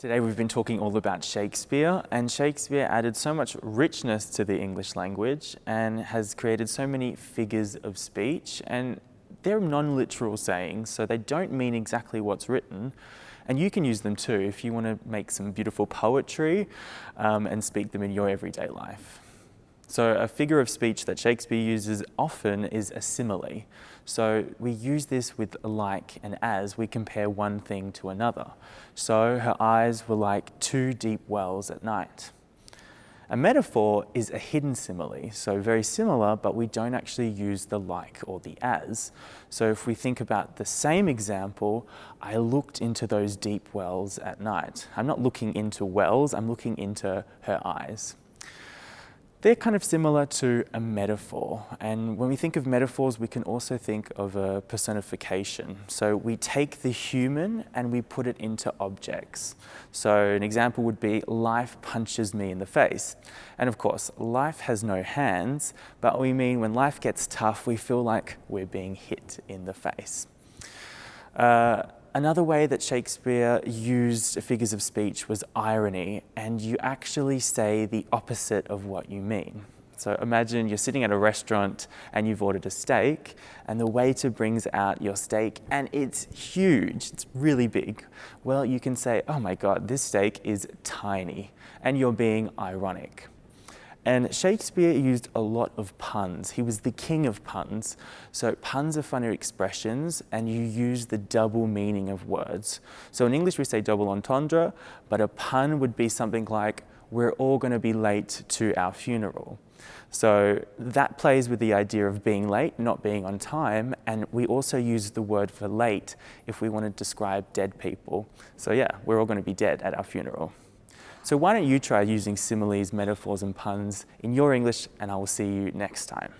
Today we've been talking all about Shakespeare, and Shakespeare added so much richness to the English language and has created so many figures of speech, and they're non-literal sayings, so they don't mean exactly what's written, and you can use them too if you want to make some beautiful poetry and speak them in your everyday life. So a figure of speech that Shakespeare uses often is a simile. So we use this with like and as we compare one thing to another. So her eyes were like two deep wells at night. A metaphor is a hidden simile, so very similar, but we don't actually use the like or the as. So if we think about the same example, I looked into those deep wells at night. I'm not looking into wells, I'm looking into her eyes. They're kind of similar to a metaphor, and when we think of metaphors, we can also think of a personification. So we take the human and we put it into objects. So an example would be, life punches me in the face. And of course, life has no hands, but we mean when life gets tough, we feel like we're being hit in the face. Another way that Shakespeare used figures of speech was irony, and you actually say the opposite of what you mean. So imagine you're sitting at a restaurant and you've ordered a steak, and the waiter brings out your steak and it's huge, it's really big. Well, you can say, oh my God, this steak is tiny, and you're being ironic. And Shakespeare used a lot of puns. He was the king of puns. So puns are funny expressions, and you use the double meaning of words. So in English we say double entendre, but a pun would be something like, we're all going to be late to our funeral. So that plays with the idea of being late, not being on time, and we also use the word for late if we want to describe dead people. So yeah, we're all going to be dead at our funeral. So why don't you try using similes, metaphors and puns in your English, and I will see you next time.